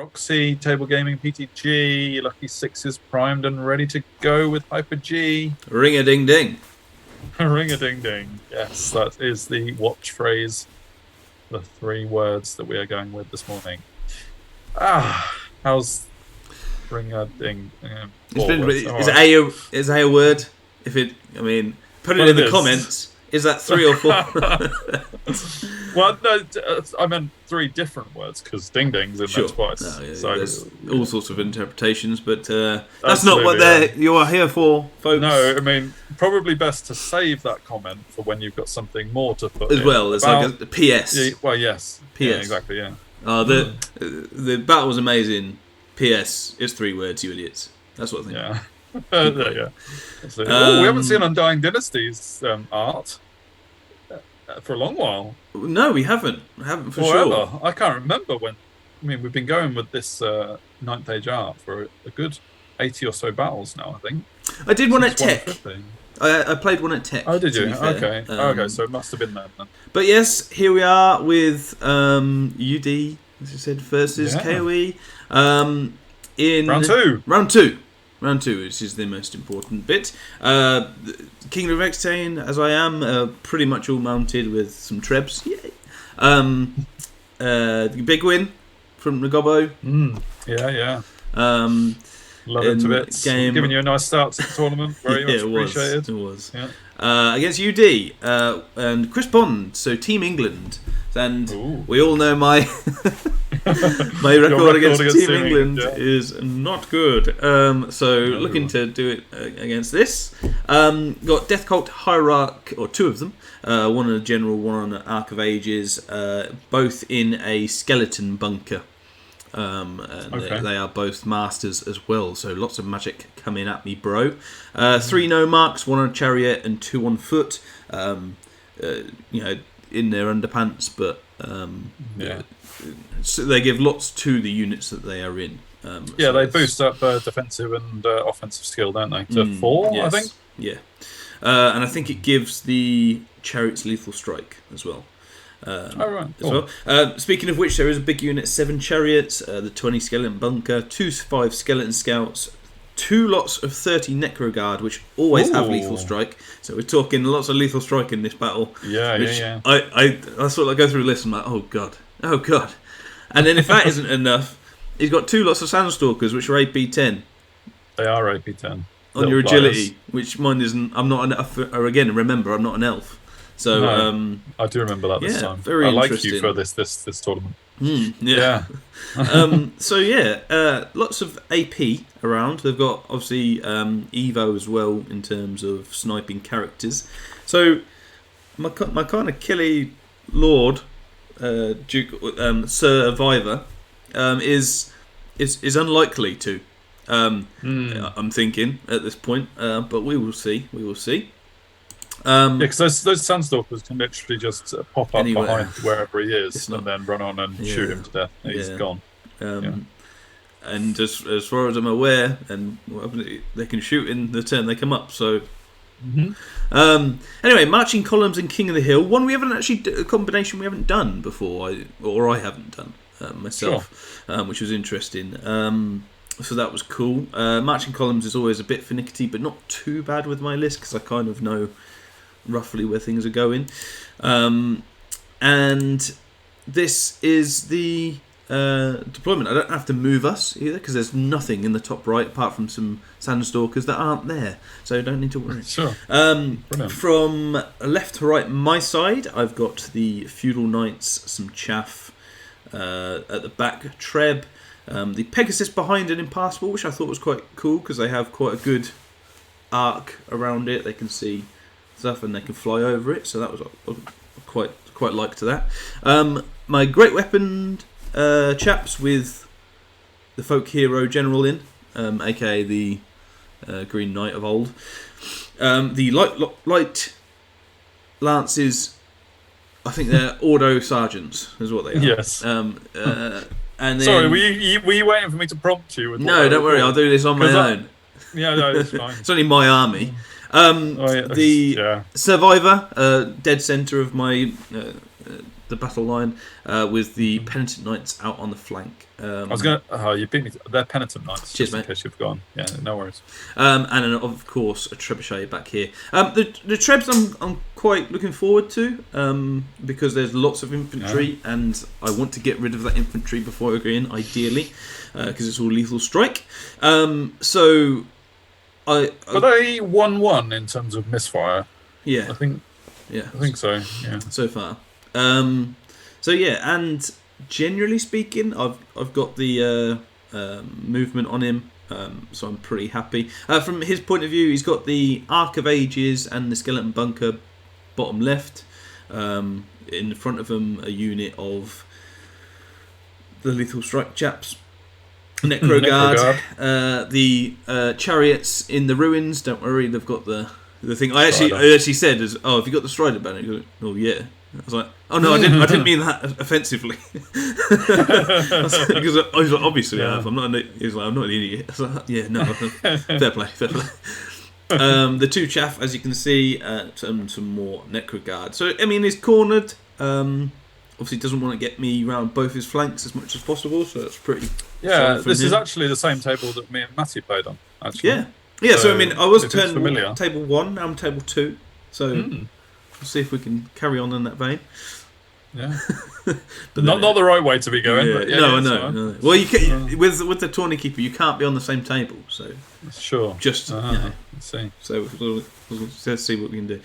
Proxy, Table Gaming, PTG, Lucky Sixes primed and ready to go with Hyper G. Ring-a-ding-ding. Ring-a-ding-ding. Yes, that is the watch phrase. The 3 words that we are going with this morning. How's ring-a-ding? Is A a word? Put it in the comments. Is that 3 or 4? Well, no, I meant 3 different words because ding-ding's in there twice. No, yeah, so there's all sorts of interpretations, but that's not what you are here for, folks. No, probably best to save that comment for when you've got something more to put as well. It's like a PS. Yeah, well, yes. PS. Yeah, exactly, yeah. The battle was amazing. PS. It's 3 words, you idiots. That's what I think. Yeah. Yeah. We haven't seen Undying Dynasties art for a long while. No, we haven't. For sure. I can't remember when. We've been going with this 9th Age art for a good 80 or so battles now, I think. I did one at Tech. I played one at Tech. Oh, did you? Okay. Okay, so it must have been that then. But yes, here we are with UD, as you said, versus KOE. In Round 2. Round 2, which is the most important bit. Kingdom of Equitaine, as I am, pretty much all mounted with some trebs. Yay! The big win from the Gobbo. Yeah. Love it to bits. Giving you a nice start to the tournament. Very much appreciated. It was. Yeah. Against UD and Chris Bond, so Team England. And we all know my my record against Team England is not good. So looking to do it against this. Got Death Cult Hierarch, or 2 of them. One on a General, one on an Arc of Ages. Both in a skeleton bunker. They are both masters as well. So lots of magic coming at me, bro. 3 no marks, 1 on a chariot and 2 on foot. In their underpants, but so they give lots to the units that they are in. They boost up defensive and offensive skill, don't they? To 4, yes. I think. Yeah, and I think it gives the chariots lethal strike as well. Speaking of which, there is a big unit, 7 chariots, the 20 skeleton bunker, 5 skeleton scouts, 2 lots of 30 Necro Guard, which always have lethal strike. So we're talking lots of lethal strike in this battle. Yeah. I sort of go through a list and I'm like, oh god. And then if that isn't enough, he's got 2 lots of Sandstalkers, which are AP10. They are AP10. On your agility, which mine isn't. I'm not an elf. Or again, remember, I'm not an elf. So I do remember that this time. Very I like interesting. you for this tournament. Lots of AP around. They've got obviously Evo as well in terms of sniping characters. So my kind of killy lord, Duke Survivor, is unlikely to. I'm thinking at this point, but we will see. Because those Sandstalkers can literally just pop up behind wherever he is and then run on and shoot him to death. He's gone. And as far as I'm aware, they can shoot in the turn they come up. So, anyway, Marching Columns and King of the Hill. One we haven't actually a combination we haven't done before, I haven't done myself, which was interesting. So that was cool. Marching Columns is always a bit finicky, but not too bad with my list because I kind of know roughly where things are going. And this is the deployment. I don't have to move us either because there's nothing in the top right apart from some Sandstalkers that aren't there, so I don't need to worry. Sure. From left to right, my side, I've got the Feudal Knights, some chaff at the back, Treb. The Pegasus behind an Impassable, which I thought was quite cool because they have quite a good arc around it. They can see stuff and they can fly over it, so that was quite like to that. My Great Weapon chaps with the Folk Hero General in, aka the Green Knight of old. The light Lances, I think they're Ordo Sergeants, is what they are. Yes. And then, sorry, were you waiting for me to prompt you? No, don't worry. I'll do this on my own. Yeah, no, it's fine. It's only my army. The Survivor, dead centre of my the battle line with the Penitent Knights out on the flank. I was going to... Oh, you beat me. They're Penitent Knights, cheers, just in case you've gone. Yeah, no worries. And then, of course, a Trebuchet back here. The Trebs I'm quite looking forward to because there's lots of infantry and I want to get rid of that infantry before I go in, ideally, because it's all lethal strike. So... Are they 1-1 in terms of misfire? Yeah. I think so, yeah. So far. So yeah, and generally speaking, I've got the movement on him, so I'm pretty happy. From his point of view, he's got the Arc of Ages and the Skeleton Bunker bottom left. In front of him, a unit of the Lethal Strike chaps. Necro Guard. The chariots in the ruins, don't worry, they've got the thing. I actually said, have you got the Strider banner? He goes, oh yeah. I was like, oh no, I didn't mean that offensively. Because I was like, obviously I have. I'm not an idiot. I was like, yeah, no, fair play. The two chaff, as you can see, some more Necro Guard. So I mean, he's cornered. Obviously, doesn't want to get me around both his flanks as much as possible, so that's pretty. Yeah, this is actually the same table that me and Matty played on. Actually, yeah. So I mean, I was table 1, now I'm table 2. So we'll see if we can carry on in that vein. Yeah, but not the right way to be going. Yeah. But No. Well, you can, with the Tawny Keeper, you can't be on the same table. So sure, just let's see. So let's see what we can do.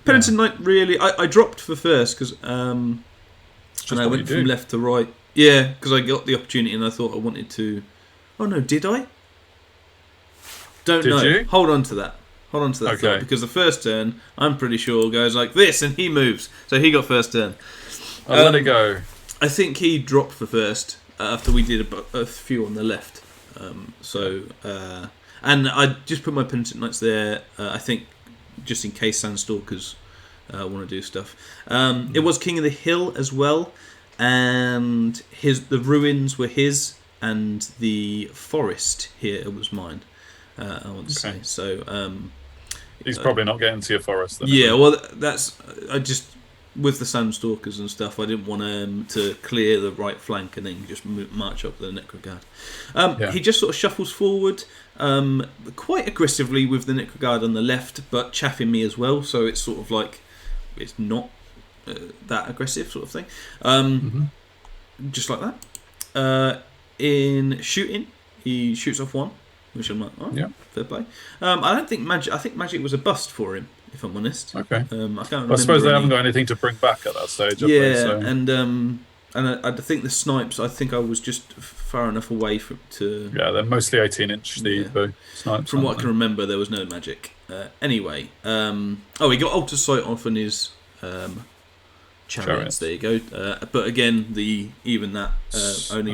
Penitent Knight, really, I dropped for first because and I went from left to right. Yeah, because I got the opportunity and I thought I wanted to. Oh no, did I? Did know. You? Hold on to that. Okay. Thought, because the first turn, I'm pretty sure, goes like this, and he moves, so he got first turn. I'll let it go. I think he dropped for first after we did a few on the left. And I just put my Penitent Knights there. I think just in case Sandstalkers want to do stuff. It was King of the Hill as well, and the ruins were his, and the forest here was mine. I want to say so. He's probably not getting to your forest. Then, yeah, well, I just with the Sandstalkers and stuff. I didn't want to clear the right flank and then just march up the Necro Guard. He just sort of shuffles forward, quite aggressively with the Necro Guard on the left, but chaffing me as well. So it's sort of like it's not that aggressive sort of thing. Just like that. In shooting, he shoots off 1. Which I'm like, fair play. I don't think Magic. I think Magic was a bust for him, if I'm honest. Okay. I can't remember. I suppose they haven't got anything to bring back at that stage. And I think the snipes. I think I was just far enough away to. Yeah, they're mostly 18-inch snipes. From what I can remember, there was no magic. Anyway, he got Alter Sight off on his chariots. There you go. But again, only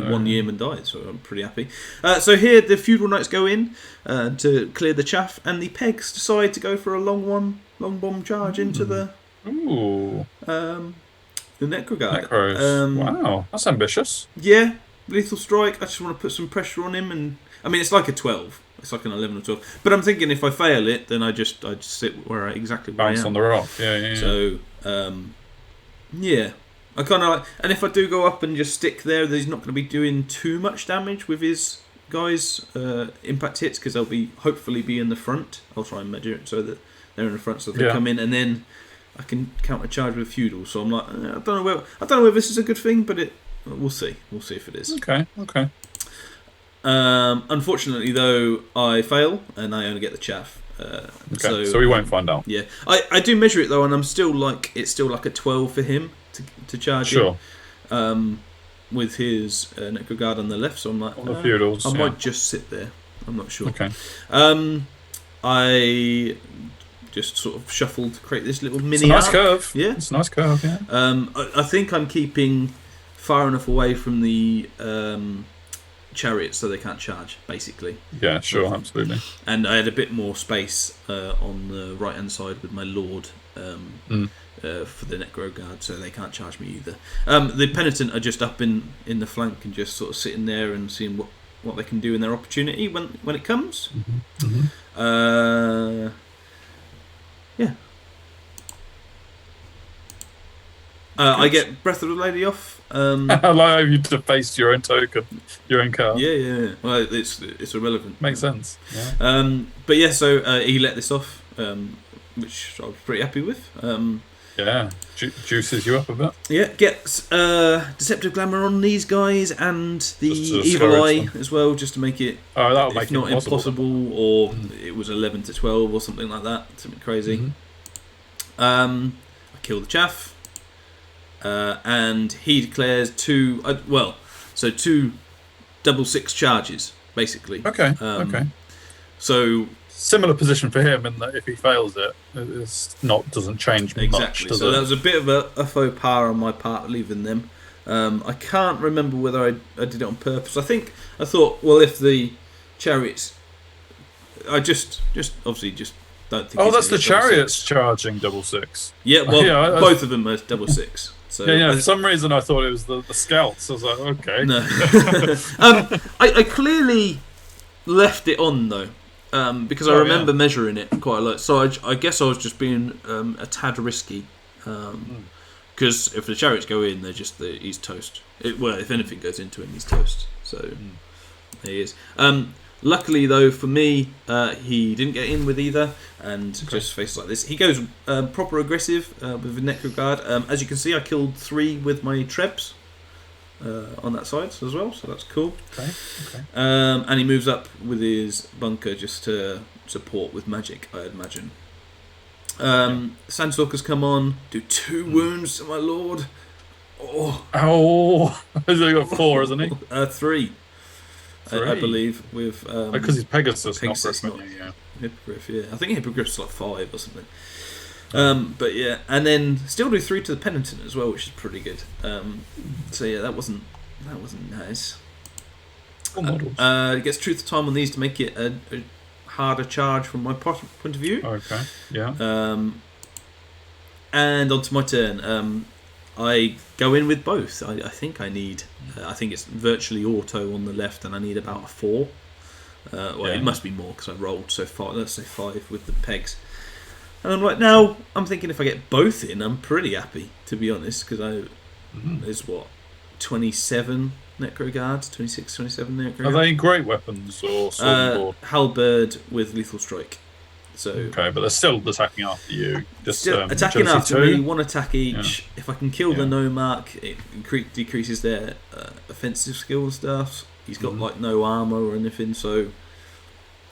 one yeoman died, so I'm pretty happy. So here the feudal knights go in to clear the chaff, and the pegs decide to go for a long bomb charge into the Necro Guard. Wow, that's ambitious. Yeah, lethal strike. I just want to put some pressure on him, and I mean it's like a 12. It's like an 11 or 12. But I'm thinking if I fail it, then I just sit where I bounce am. on the rock. Yeah. So. I kind of like, and if I do go up and just stick there, he's not going to be doing too much damage with his guys' impact hits because they'll hopefully be in the front. I'll try and measure it so that they're in the front, so they come in, and then I can counter charge with feudal. So I'm like, I don't know whether this is a good thing, but we'll see. We'll see if it is. Okay. Unfortunately, though, I fail and I only get the chaff. So we won't find out. Yeah, I do measure it though, and it's still like a 12 for him to charge in, with his Necro Guard on the left. So I'm like, the feudals, I might just sit there. I'm not sure. Okay. I just sort of shuffled to create this little mini. It's a nice curve. Yeah, it's a nice curve. Yeah. I think I'm keeping far enough away from the chariots so they can't charge, basically. Yeah, sure, absolutely. And I had a bit more space on the right hand side with my Lord for the Necro Guard, so they can't charge me either. The Penitent are just up in the flank and just sort of sitting there and seeing what they can do in their opportunity when it comes. I get Breath of the Lady off. I like you defaced your own token, your own card. Yeah. Well, it's irrelevant. Makes sense. Yeah. But yeah, so he let this off, which I was pretty happy with. Yeah, juices you up a bit. Yeah, gets Deceptive Glamour on these guys and the Evil Eye as well, just to make it, that'll make it not impossible, or it was 11 to 12 or something like that, something crazy. I kill the chaff, and he declares two 6/6 charges, basically. Okay. So similar position for him in that if he fails it, doesn't change much. So that was a bit of a faux pas on my part, leaving them. I can't remember whether I did it on purpose. I thought, well, if the chariots, I just obviously just don't think. Oh, that's the chariots charging 6/6. Yeah, well, both of them are 6/6. So for some reason I thought it was the scouts. I was like, okay. No, I clearly left it on though. Because I remember measuring it quite a lot, so I guess I was just being a tad risky. Because if the chariots go in, he's toast. If anything goes into him, he's toast. So there he is. Luckily, though, for me, he didn't get in with either, and just faces like this. He goes proper aggressive with the Necro Guard. As you can see, I killed 3 with my trebs. On that side as well, so that's cool. Okay. And he moves up with his bunker just to support with magic, I imagine. Sandstalkers come on, do 2 wounds to my lord. Oh! He's only got 4, isn't he? 3. I believe, with because he's Pegasus, not Hippogriff. Yeah, I think Hippogriff's like 5 or something. But yeah, and then still do 3 to the Penitent as well, which is pretty good. So yeah, that wasn't nice. It gets Truth of Time on these to make it a harder charge from my point of view. Okay, yeah. And onto my turn. I go in with both. I think I need. I think it's virtually auto on the left, and I need about a 4. It must be more because I rolled so far. Let's say 5 with the pegs. And I'm like, now I'm thinking if I get both in, I'm pretty happy, to be honest, because there's 27 Necro Guards, 26, 27 Necro Guards. Are they great weapons or sword? Halberd with lethal strike. So okay, but they're still attacking after you. Just attacking after me, 1 attack each. Yeah. If I can kill the Nomarch, it decreases their offensive skill and stuff. He's got like no armor or anything, so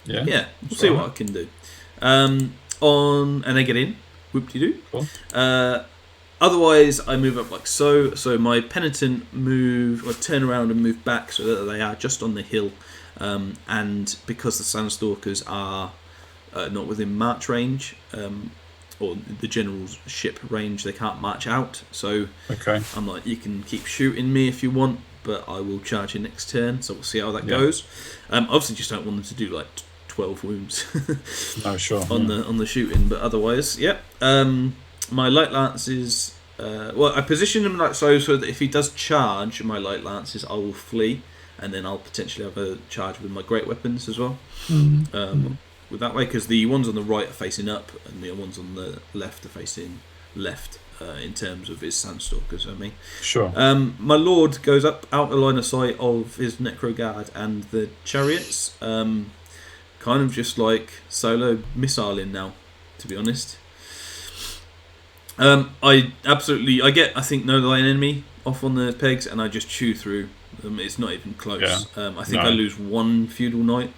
we'll see what I can do. And they get in, whoop-de-doo. Cool. Otherwise, I move up like so. So my Penitent turn around and move back so that they are just on the hill. And because the Sandstalkers are not within march range, or the general's ship range, they can't march out. So I'm like, you can keep shooting me if you want, but I will charge you next turn. So we'll see how that goes. Obviously, just don't want them to do like 12 wounds on the shooting, but otherwise, my light lances. I position him like so that if he does charge my light lances, I will flee, and then I'll potentially have a charge with my great weapons as well. With that way, because the ones on the right are facing up, and the ones on the left are facing left. In terms of his Sandstalkers, my lord goes up out the line of sight of his Necro Guard and the chariots. Kind of just like solo missiling now, to be honest. I get, I think, no line enemy off on the pegs, and I just chew through them. It's not even close. I think I lose 1 feudal knight,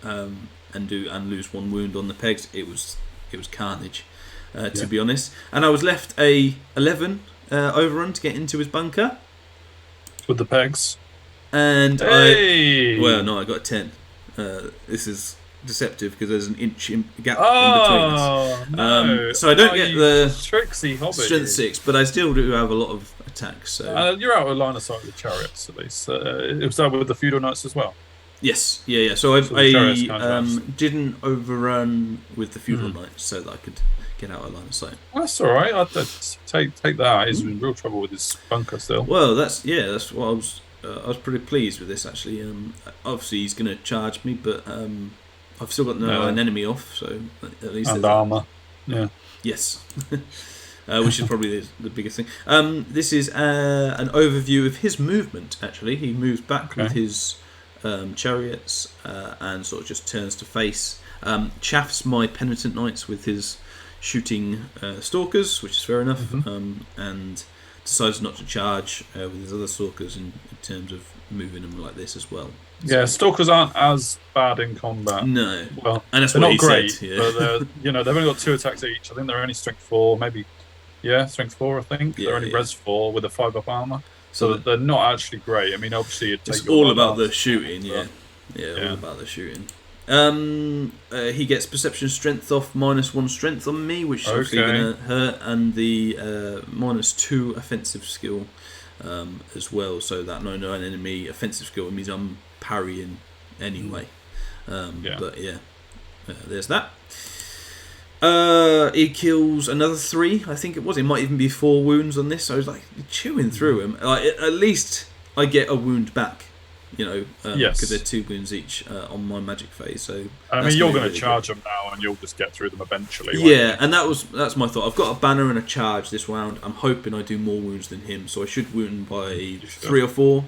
and lose 1 wound on the pegs. It was carnage, to be honest. And I was left a 11 overrun to get into his bunker with the pegs. And I got a 10. This is deceptive because there's an inch gap in between us. No. So I don't get the tricksy hobby. Strength 6, but I still do have a lot of attacks. So you're out of line of sight with the chariots at least. Was that with the feudal knights as well? Yes, yeah. So I didn't overrun with the feudal knights so that I could get out of line of sight. That's all right. I'd take that. He's in real trouble with his bunker still. Well, that's what I was pretty pleased with this actually. Obviously, he's going to charge me, but I've still got an enemy off, so at least and armor. Yeah. Yes. which is probably the biggest thing. This is an overview of his movement, actually. He moves back with his chariots and sort of just turns to face. Chaffs my penitent knights with his shooting stalkers, which is fair enough, and decides not to charge with his other stalkers in terms of moving them like this as well. Yeah, stalkers aren't as bad in combat. No, well, and that's they're what not great, said, but they've only got 2 attacks each. I think they're only strength 4, maybe. Yeah, strength 4. I think they're only res 4 with a 5 up armor, so they're not actually great. I mean, obviously, it's all about the shooting. All about the shooting. He gets perception strength off -1 strength on me, which is obviously going to hurt, and the -2 offensive skill as well. So that no enemy offensive skill means I'm parrying anyway. But there's that. He kills another 3, I think it was. It might even be 4 wounds on this. So I was like chewing through him. Like, at least I get a wound back. Because they're 2 wounds each on my magic phase. So I mean, you're going to charge them now, and you'll just get through them eventually. Yeah, and that's my thought. I've got a banner and a charge this round. I'm hoping I do more wounds than him, so I should wound by 3 or 4.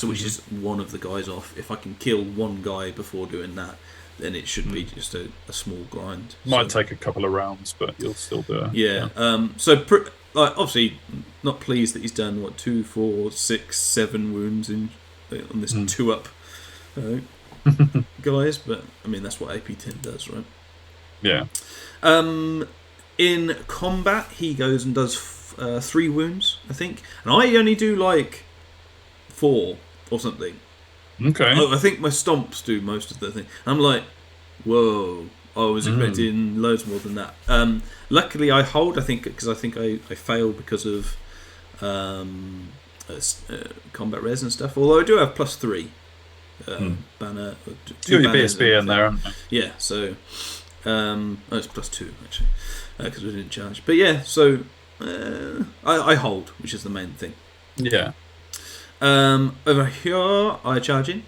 Which is one of the guys off. If I can kill one guy before doing that, then it should be just a small grind. Might take a couple of rounds, but you'll still do it. Yeah. Obviously, not pleased that he's done 2, 4, 6, 7 wounds on this 2-up guys, but I mean that's what AP10 does, right? Yeah. In combat, he goes and does 3 wounds, I think, and I only do like 4 or something. Okay. I think my stomps do most of the thing. I'm like, whoa! I was expecting loads more than that. Luckily, I hold. I think because I failed because of combat res and stuff. Although I do have +3 banner. You got your BSB in there, haven't you? Yeah. So it's +2 actually because we didn't charge. But yeah, so I hold, which is the main thing. Yeah. Over here, I charge in.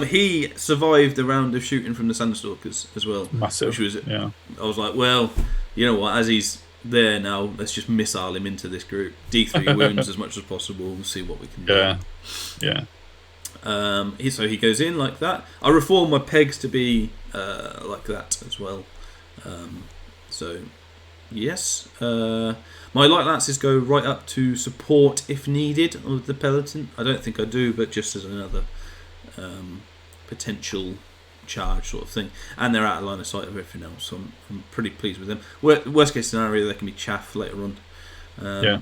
He survived a round of shooting from the Sandstalkers as well. Massive. Which was, I was like, well, you know what? As he's there now, let's just missile him into this group. D3 wounds as much as possible and see what we can do. Yeah. So he goes in like that. I reform my pegs to be like that as well. So, yes. My light lances go right up to support if needed of the peloton. I don't think I do, but just as another potential charge sort of thing. And they're out of line of sight of everything else, so I'm pretty pleased with them. Worst case scenario, they can be chaff later on.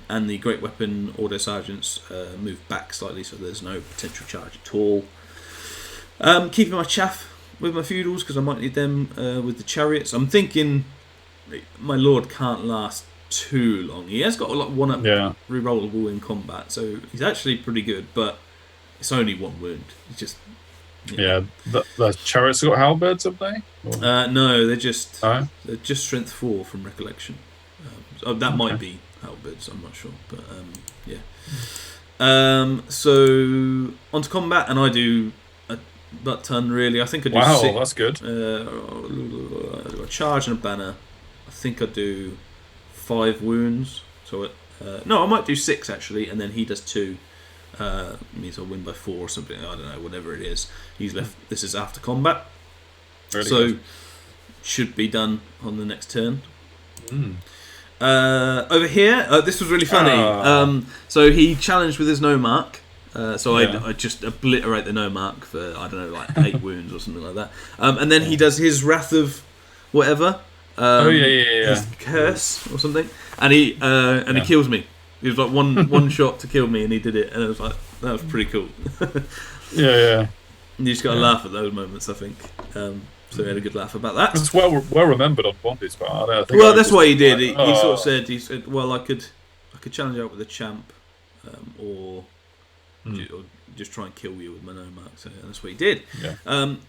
And the Great Weapon Order Sergeants move back slightly, so there's no potential charge at all. Keeping my chaff with my feudals, because I might need them with the chariots. I'm thinking my lord can't last too long. He has got a lot 1-up rerollable in combat, so he's actually pretty good, but it's only 1 wound. It's just the chariots got halberds, have they? No, they're just strength 4 from recollection. That might be halberds, I'm not sure, but so onto combat, and I do a butt ton really. I think I do 6. That's good. A charge and a banner. I think I do 5 wounds. So no, I might do 6 actually, and then he does 2. Means I'll win by 4 or something. I don't know, whatever it is. He's left. This is after combat, Really so good. Should be done on the next turn. Over here, this was really funny. So he challenged with his no mark. I just obliterate the no mark for I don't know, like 8 wounds or something like that. And then he does his wrath of whatever. His curse or something, and he kills me. He was like one shot to kill me, and he did it, and I was like, that was pretty cool. You just got to laugh at those moments, I think. So we had a good laugh about that. It's well remembered on Bondi's part. Well, that's what he did. He sort of said, well, I could challenge out with a champ, or just try and kill you with my no mark. So that's what he did.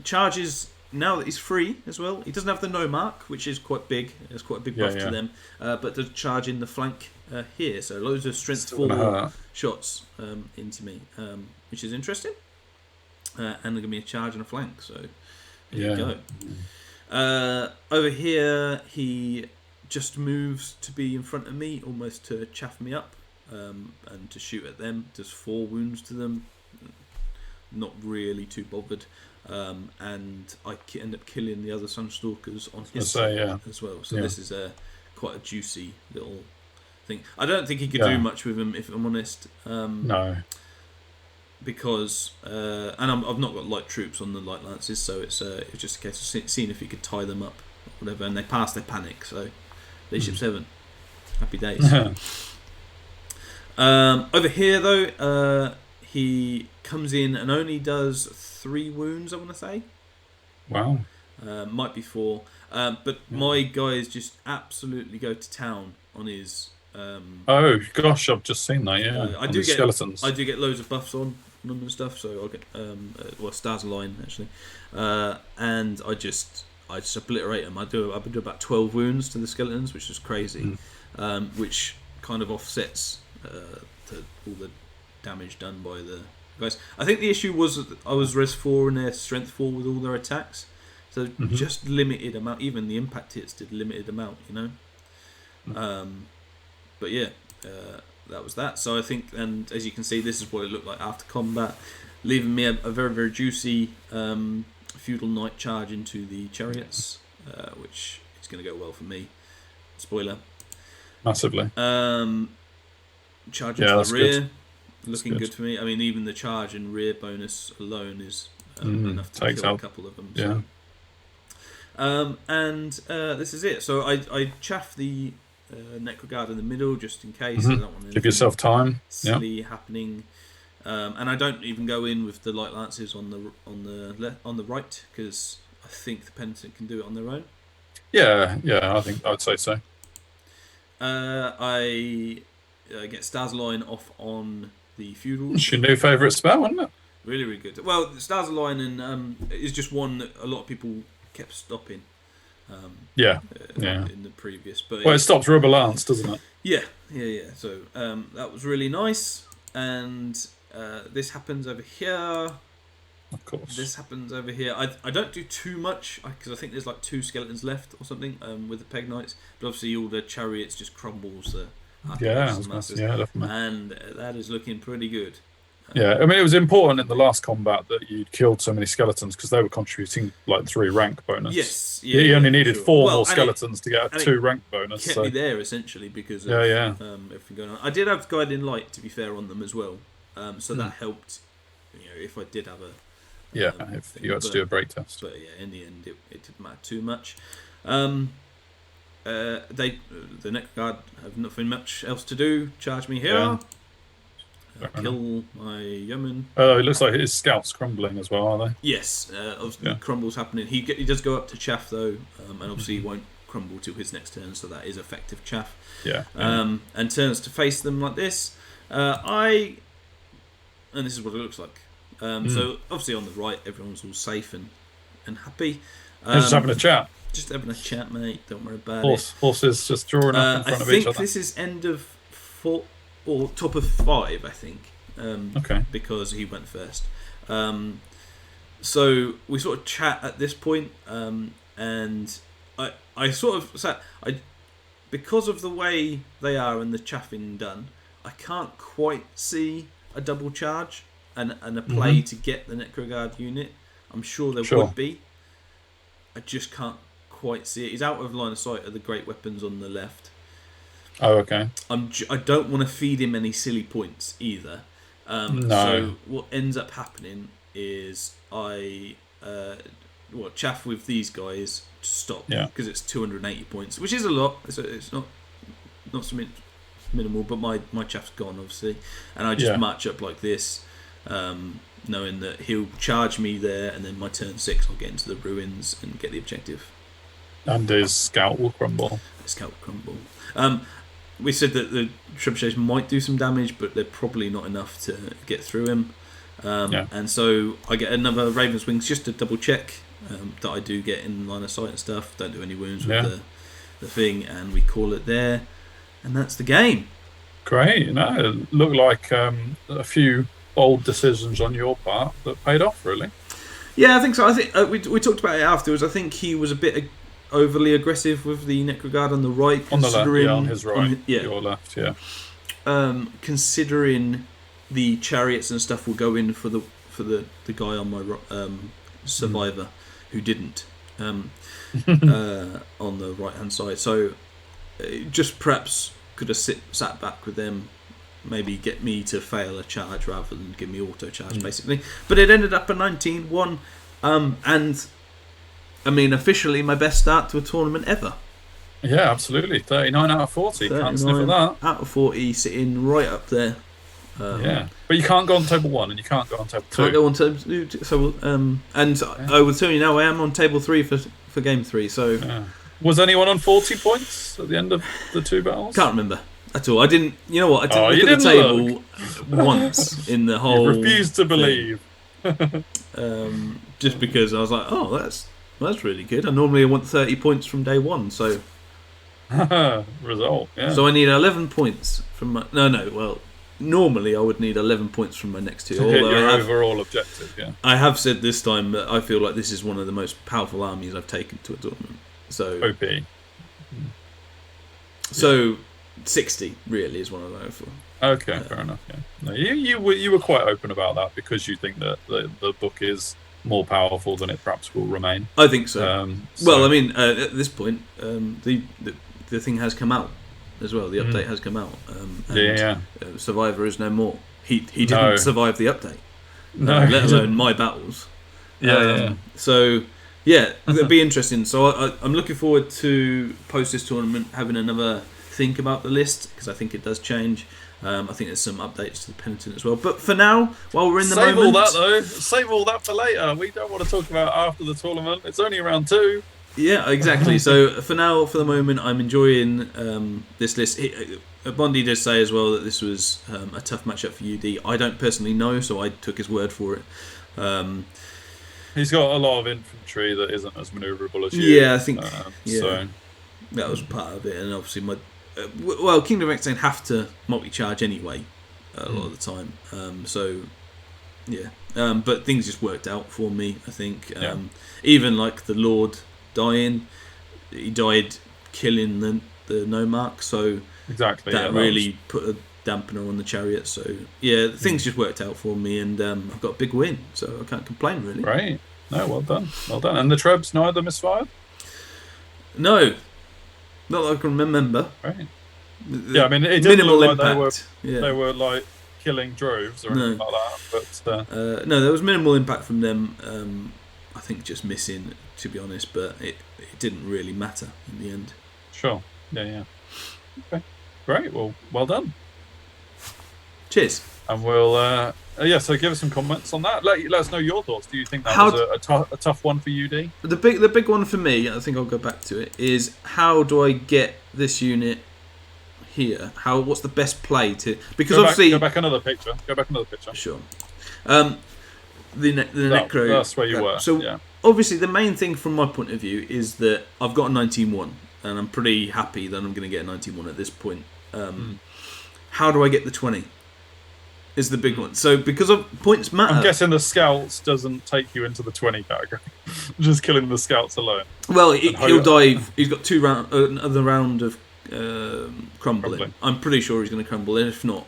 Charges. Now that he's free as well, he doesn't have the no mark, which is quite big. It's quite a big buff to them. But to charge in the flank here, so loads of strength 4 shots into me, which is interesting. And they're going to be a charge and a flank. So there you go. Over here, he just moves to be in front of me, almost to chaff me up, and to shoot at them. Does 4 wounds to them. Not really too bothered. And I end up killing the other Sunstalkers on his side as well. So this is quite a juicy little thing. I don't think he could do much with him, if I'm honest. No. Because and I've not got light troops on the light lances, so it's just a case of seeing if he could tie them up, or whatever. And they pass their panic, so Leadership 7, happy days. Over here though, he comes in and only does 3 wounds, I want to say. Wow. Might be 4, but my guys just absolutely go to town on his. Oh gosh, I've just seen that. Yeah, I do get skeletons. I do get loads of buffs on them and stuff, so I'll get stars align actually, and I just obliterate them. I do about 12 wounds to the skeletons, which is crazy, which kind of offsets all the damage done by the guys. I think the issue was that I was res 4 and their strength 4 with all their attacks, so just limited amount. Even the impact hits did limited amount, you know. But yeah, that was that. So I think, and as you can see, this is what it looked like after combat, leaving me a very, very juicy feudal knight charge into the chariots, which is going to go well for me. Spoiler. Massively. Charge into the rear, looking good for me. I mean, even the charge and rear bonus alone is enough to kill a couple of them. So. And this is it. So I chaff the Necroguard in the middle just in case. I don't want anything give yourself time. Silly happening, and I don't even go in with the light lances on the right, because I think the penitent can do it on their own. Yeah, I think I'd say so. I get Stars Align off on the feudals. It's your new favourite spell, isn't it? Really, really good. Well, Stars Align and is just one that a lot of people kept stopping. In the previous, but it stops Rubber Lance, doesn't it? Yeah. So that was really nice, and this happens over here. Of course. This happens over here. I don't do too much because I think there's like 2 skeletons left or something with the Peg Knights, but obviously all the chariots just crumbles the definitely. And that is looking pretty good. Yeah, I mean, it was important in the last combat that you'd killed so many skeletons because they were contributing like 3 rank bonus. Yes, you only needed 4 more skeletons to get a 2 rank bonus. Kept me there essentially because of everything going on. I did have Guiding Light, to be fair, on them as well, so that helped. You know, if I did have a if you had to do a break test. But yeah, in the end, it didn't matter too much. The Necroguard have nothing much else to do. Charge me here. Kill my yeoman. It looks like his scouts crumbling as well, are they? Yes, obviously crumbles happening. He does go up to chaff though, and obviously he won't crumble till his next turn, so that is effective chaff. And turns to face them like this. And this is what it looks like. So obviously on the right, everyone's all safe and happy. Just having a chat. Just having a chat, mate. Don't worry about it. Horses just drawing up in front of each other. I think this is end of 4 or top of 5. I think. Because he went first. So we sort of chat at this point, and I sort of sat. Because of the way they are and the chaffing done, I can't quite see a double charge and a play to get the Necroguard unit. I'm sure there would be. I just can't quite see it. He's out of line of sight of the great weapons on the left. Oh, okay. I don't want to feed him any silly points either. No. So what ends up happening is I chaff with these guys to stop because it's 280 points, which is a lot. It's not something minimal, but my chaff's gone obviously, and I just march up like this, knowing that he'll charge me there, and then my turn 6 I'll get into the ruins and get the objective. And his scout will crumble. We said that the trebuchets might do some damage, but they're probably not enough to get through him. And so I get another Raven's Wings just to double check that I do get in line of sight and stuff. Don't do any wounds with the thing, and we call it there. And that's the game. Great. It looked like a few bold decisions on your part that paid off, really. Yeah, I think so. I think we talked about it afterwards. I think he was a bit overly aggressive with the Necroguard on the right. On the left, on his right. Your left, yeah. Considering the chariots and stuff will go in for the guy on my survivor who didn't on the right hand side. So just perhaps could have sat back with them, maybe get me to fail a charge rather than give me auto charge basically. But it ended up a 19-1, and I mean officially my best start to a tournament ever. Yeah, absolutely. 39 out of 40. Can't sniff at that. Out of 40, sitting right up there. Yeah, but you can't go on table 1 and you can't go on table 2. Can't go on table 2. So, I will tell you now, I am on table 3 for game 3. So, was anyone on 40 points at the end of the 2 battles? Can't remember at all. I didn't. You know what? I didn't look at the table once in the whole. You refused to believe. Just because I was like, oh, that's really good. I normally want 30 points from day 1, so. Result. Yeah. So I need 11 points from my. No. Well. Normally, I would need 11 points from my next 2. To hit your overall objective, yeah. I have said this time that I feel like this is one of the most powerful armies I've taken to a tournament. So OP. So 60 really is one of those. Okay, fair enough. Yeah. No, you were quite open about that because you think that the book is more powerful than it perhaps will remain. I think so. Well, I mean, at this point, the thing has come out. As well, the update has come out. Survivor is no more. He didn't survive the update. No, let alone my battles. So yeah, it'll be interesting. So I'm looking forward to post this tournament having another think about the list because I think it does change. I think there's some updates to the Penitent as well. But for now, while we're in the moment, save all that though. Save all that for later. We don't want to talk about after the tournament. It's only round 2. Yeah, exactly. So for now, for the moment, I'm enjoying this list. Bondi did say as well that this was a tough matchup for UD. I don't personally know, so I took his word for it. He's got a lot of infantry that isn't as manoeuvrable as you. Yeah, I think so. That was part of it. And obviously, Kingdom of Equitaine have to multi-charge anyway a lot of the time. But things just worked out for me, I think. Even like the Lord dying, he died killing the Nomarch, so exactly that really put a dampener on the chariot. So yeah, things just worked out for me, and I've got a big win, so I can't complain really. Right, no, well done. And the Trebs neither misfired? No, not that I can remember. Right. Yeah, I mean it didn't minimal look like impact. They were like killing droves or anything like that. But no, there was minimal impact from them. I think just missing, to be honest, but it didn't really matter in the end. Sure. Yeah. Okay. Great. Well done. Cheers. And we'll so give us some comments on that. Let us know your thoughts. Do you think that was a tough one for UD? The big one for me, I think I'll go back to it, is how do I get this unit here? What's the best play to? Because obviously go back another picture. Sure. The Necro. That's where you were. So obviously the main thing from my point of view is that I've got a 19-1 and I'm pretty happy that I'm going to get a 19-1 at this point. How do I get the 20? Is the big one. So because of points matter. I'm guessing the scouts doesn't take you into the 20 category. Just killing the scouts alone. Well, he'll die. He's got another round of crumbling. I'm pretty sure he's going to crumble, and if not,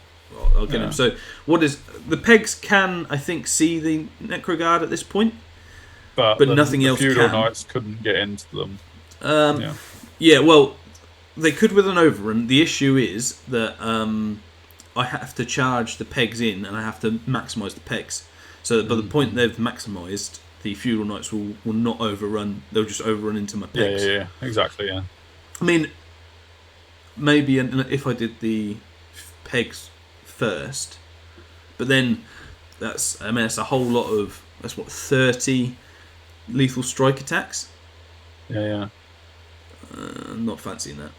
I'll get him. So what is the pegs can I think see the Necroguard at this point, but nothing else. Feudal Knights couldn't get into them. Well, they could with an overrun. The issue is that I have to charge the pegs in, and I have to maximise the pegs. So that by the point they've maximised, the Feudal Knights will not overrun. They'll just overrun into my pegs. Yeah, exactly. Yeah. I mean, maybe if I did the pegs first, but then that's a whole lot of 30 lethal strike attacks. Yeah. I'm not fancying that.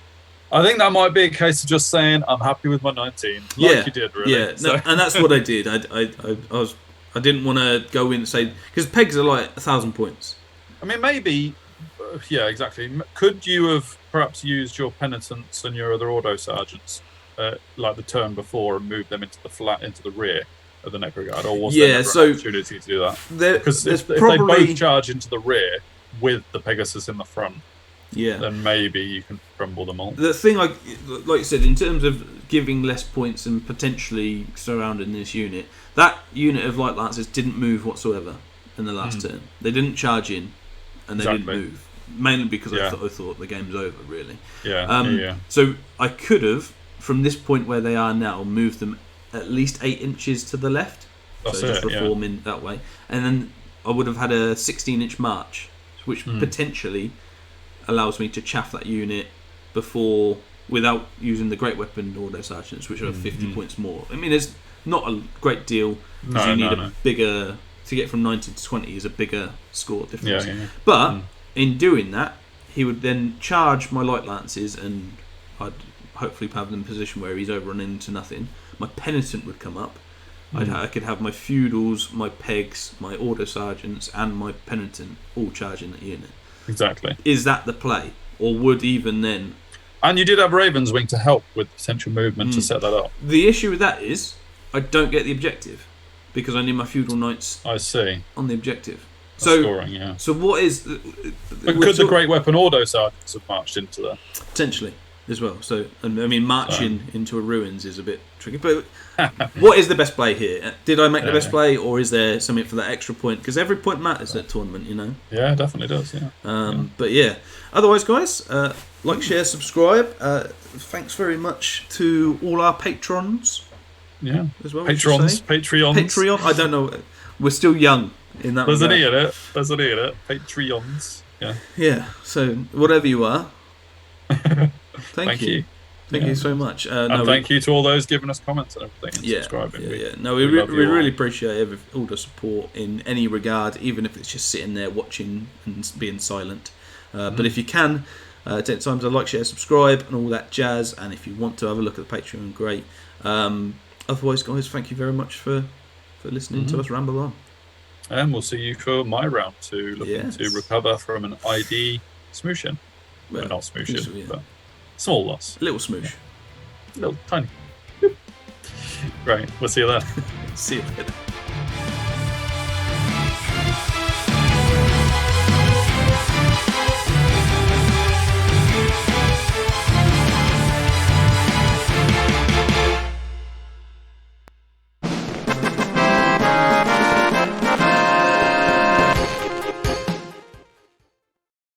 I think that might be a case of just saying I'm happy with my 19, like you did, really. Yeah, so. And that's what I did. I didn't want to go in and say because pegs are like 1,000 points. I mean, maybe, yeah, exactly. Could you have perhaps used your penitents and your other auto sergeants like the turn before and moved them into the rear of the Necroguard, or was there never an opportunity to do that? Because if they both charge into the rear with the Pegasus in the front, Yeah. then maybe you can crumble them all. The thing, like you said, in terms of giving less points and potentially surrounding this unit, that unit of light lancers didn't move whatsoever in the last turn. They didn't charge in, and they didn't move. Mainly because I thought the game's over, really. Yeah. So I could have, from this point where they are now, moved them at least 8 inches to the left. That's so just reform in that way. And then I would have had a 16-inch march, which potentially allows me to chaff that unit before, without using the great weapon auto sergeants, which are 50 points more. I mean, it's not a great deal because you need a bigger, to get from 90 to 20 is a bigger score difference. But in doing that, he would then charge my light lances, and I'd hopefully have them in a position where he's overrun into nothing. My penitent would come up. I could have my feudals, my pegs, my auto sergeants, and my penitent all charging that unit. Exactly. Is that the play, or would even then? And you did have Raven's Wing to help with potential movement to set that up. The issue with that is I don't get the objective because I need my feudal knights. I see. On the objective. Scoring, So what is? But could the great weapon auto sergeants have marched into there? Potentially. As well, so and I mean, marching into a ruins is a bit tricky. But what is the best play here? Did I make the best play, or is there something for that extra point? Because every point matters at tournament, you know. Yeah, it definitely does. Yeah. But yeah, otherwise, guys, like, share, subscribe. Thanks very much to all our patrons. Yeah, as well. Patreons. I don't know. We're still young in that. There's an E in it. Patreons. Yeah. Yeah. So whatever you are. Thank you. Thank you so much. And thank you to all those giving us comments and everything and subscribing. No, we really appreciate all the support in any regard, even if it's just sitting there watching and being silent. But if you can, take time to like, share, subscribe, and all that jazz. And if you want to have a look at the Patreon, great. Otherwise, guys, thank you very much for listening to us ramble on. And we'll see you for my round 2, looking to recover from an ID smooshing. Well, not smooshing, but small loss. Little smoosh. Little tiny. Right, we'll see you there. See you later.